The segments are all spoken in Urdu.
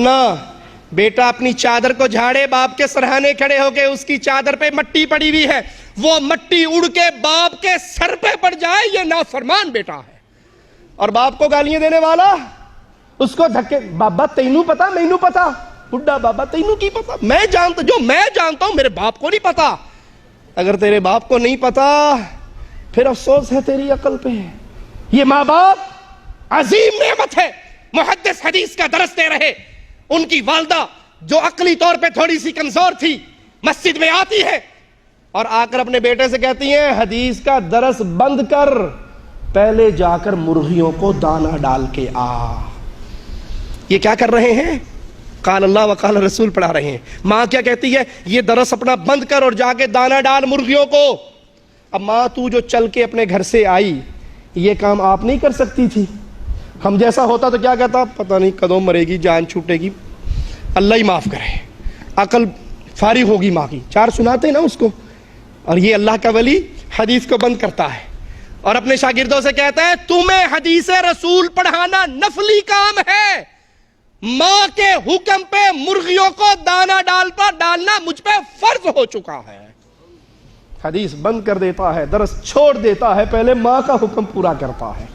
نہ بیٹا اپنی چادر کو جھاڑے، باپ کے سرہانے کھڑے ہو کے اس کی چادر پہ مٹی پڑی ہوئی ہے، وہ مٹی اڑ کے باپ کے سر پہ پڑ جائے، یہ نافرمان بیٹا ہے۔ اور باپ کو گالیاں دینے والا اس کو دھکے، بابا تینوں پتا مینوں پتا، بڈھا بابا تینوں کی پتا، میں جانتا، جو میں جانتا ہوں میرے باپ کو نہیں پتا۔ اگر تیرے باپ کو نہیں پتا پھر افسوس ہے تیری عقل پہ۔ یہ ماں باپ عظیم نعمت ہے۔ محدث حدیث کا درس دے رہے، ان کی والدہ جو عقلی طور پہ تھوڑی سی کمزور تھی مسجد میں آتی ہے اور آ کر اپنے بیٹے سے کہتی ہیں حدیث کا درس بند کر، پہلے جا کر مرغیوں کو دانہ ڈال کے آ۔ یہ کیا کر رہے ہیں؟ قال اللہ وقال رسول پڑھا رہے ہیں۔ ماں کیا کہتی ہے؟ یہ درس اپنا بند کر اور جا کے دانہ ڈال مرغیوں کو۔ اب ماں تو جو چل کے اپنے گھر سے آئی، یہ کام آپ نہیں کر سکتی تھی؟ ہم جیسا ہوتا تو کیا کہتا؟ پتہ نہیں کدوں مرے گی، جان چھوٹے گی، اللہ ہی معاف کرے، عقل فارغ ہوگی ماں کی، چار سناتے نا اس کو۔ اور یہ اللہ کا ولی حدیث کو بند کرتا ہے اور اپنے شاگردوں سے کہتا ہے تمہیں حدیث رسول پڑھانا نفلی کام ہے، ماں کے حکم پہ مرغیوں کو دانہ ڈالنا مجھ پہ فرض ہو چکا ہے۔ حدیث بند کر دیتا ہے، درس چھوڑ دیتا ہے، پہلے ماں کا حکم پورا کرتا ہے۔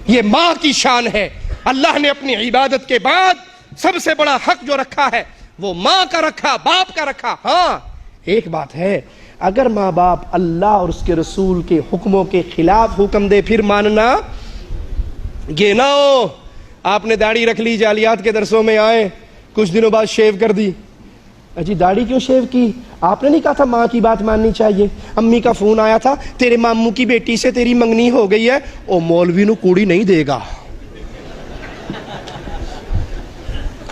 یہ ماں کی شان ہے۔ اللہ نے اپنی عبادت کے بعد سب سے بڑا حق جو رکھا ہے وہ ماں کا رکھا، باپ کا رکھا۔ ہاں ایک بات ہے، اگر ماں باپ اللہ اور اس کے رسول کے حکموں کے خلاف حکم دے پھر ماننا، یہ نہ ہو آپ نے داڑھی رکھ لی، جالیات کے درسوں میں آئے، کچھ دنوں بعد شیو کر دی۔ اجی داڑھی کیوں شیو کی؟ آپ نے نہیں کہا تھا ماں کی بات ماننی چاہیے؟ امی کا فون آیا تھا تیرے ماموں کی بیٹی سے تیری منگنی ہو گئی ہے، او مولوی نو کوڑی نہیں دے گا۔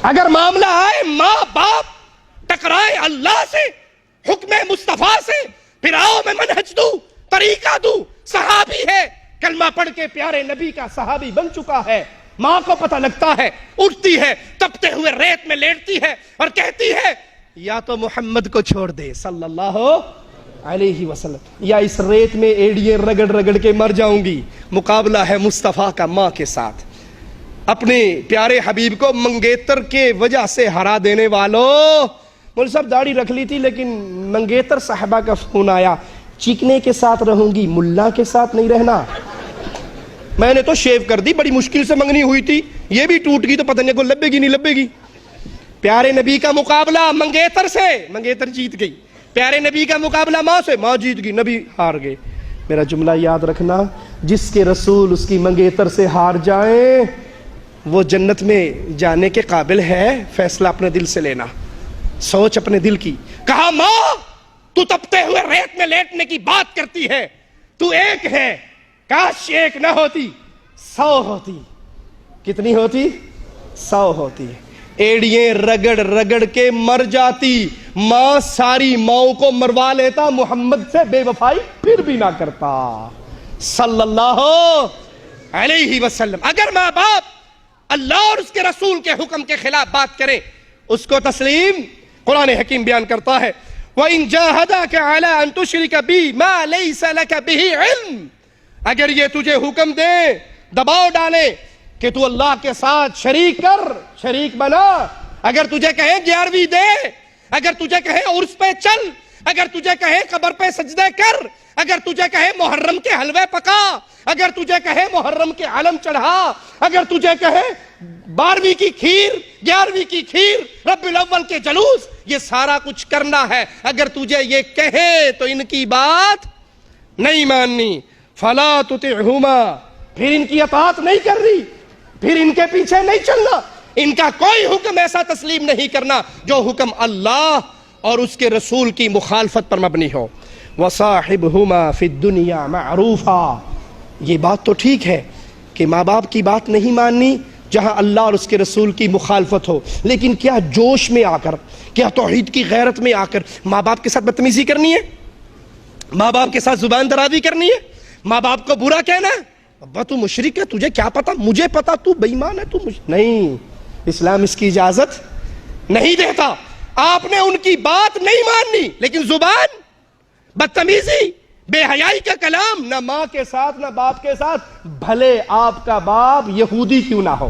اگر معاملہ آئے ماں باپ ٹکرائے اللہ سے، حکم مصطفیٰ سے، پھر آؤ میں منہج دوں، طریقہ دوں۔ صحابی ہے، کلمہ پڑھ کے پیارے نبی کا صحابی بن چکا ہے، ماں کو پتہ لگتا ہے، اٹھتی ہے، تپتے ہوئے ریت میں لیٹتی ہے اور کہتی ہے یا تو محمد کو چھوڑ دے صلی اللہ علیہ وسلم، یا اس ریت میں ایڑیے رگڑ رگڑ کے مر جاؤں گی۔ مقابلہ ہے مصطفیٰ کا ماں کے ساتھ۔ اپنے پیارے حبیب کو منگیتر کے وجہ سے ہرا دینے والوں، مول صاحب داڑھی رکھ لی تھی لیکن منگیتر صاحبہ کا فون آیا، چیکنے کے ساتھ رہوں گی، ملا کے ساتھ نہیں رہنا۔ میں نے تو شیو کر دی، بڑی مشکل سے منگنی ہوئی تھی، یہ بھی ٹوٹ گئی تو پتہ نہیں کو لبے گی نہیں لبے گی۔ پیارے نبی کا مقابلہ منگیتر سے، منگیتر جیت گئی۔ پیارے نبی کا مقابلہ ماں سے، ماں جیت گئی، نبی ہار گئے۔ میرا جملہ یاد رکھنا، جس کے رسول اس کی منگیتر سے ہار جائیں وہ جنت میں جانے کے قابل ہے۔ فیصلہ اپنے دل سے لینا، سوچ اپنے دل کی۔ کہا ماں تو تپتے ہوئے ریت میں لیٹنے کی بات کرتی ہے، تو ایک ہے، کاش ایک نہ ہوتی 100 ہوتی۔ کتنی ہوتی؟ 100 ہوتی۔ ایڑییں رگڑ رگڑ کے مر جاتی، ماں ساری ماؤں کو مروا لیتا، محمد سے بے وفائی پھر بھی نہ کرتا صلی اللہ علیہ وسلم۔ اگر ماں باپ اللہ اور اس کے رسول کے حکم کے خلاف بات کرے اس کو تسلیم۔ قرآن حکیم بیان کرتا ہے وَإِن جَاهَدَاكَ عَلَىٰ أَن تُشْرِكَ بِي مَا لَيْسَ لَكَ بِهِ عِلْمٍ، اگر یہ تجھے حکم دے، دباؤ ڈالے کہ تو اللہ کے ساتھ شریک کر، شریک بنا، اگر تجھے کہے 11ویں دے، اگر تجھے کہے عرس پہ چل، اگر تجھے کہے قبر پہ سجدے کر، اگر تجھے کہے محرم کے حلوے پکا، اگر تجھے کہے محرم کے علم چڑھا، اگر تجھے کہے 12ویں کی کھیر، 11ویں کی کھیر، ربیع الاول کے جلوس، یہ سارا کچھ کرنا ہے، اگر تجھے یہ کہے تو ان کی بات نہیں ماننی۔ فَلَا تُطِعْهُمَا، پھر ان کی اطاعت نہیں کرنی، پھر ان کے پیچھے نہیں چلنا، ان کا کوئی حکم ایسا تسلیم نہیں کرنا جو حکم اللہ اور اس کے رسول کی مخالفت پر مبنی ہو۔ وَصَاحِبْهُمَا فِي الدُّنْيَا مَعْرُوفًا، یہ بات تو ٹھیک ہے کہ ماں باپ کی بات نہیں ماننی جہاں اللہ اور اس کے رسول کی مخالفت ہو، لیکن کیا جوش میں آ کر، کیا توحید کی غیرت میں آ کر ماں باپ کے ساتھ بدتمیزی کرنی ہے؟ ماں باپ کے ساتھ زبان درازی کرنی ہے؟ ماں باپ کو برا کہنا ہے؟ ابا تو مشرک ہے، تجھے کیا پتا؟ مجھے پتا تو بے ایمان ہے، تو نہیں، اسلام اس کی اجازت نہیں دیتا۔ آپ نے ان کی بات نہیں ماننی لیکن زبان، بدتمیزی، بے حیائی کا کلام، نہ ماں کے ساتھ نہ باپ کے ساتھ، بھلے آپ کا باپ یہودی کیوں نہ ہو،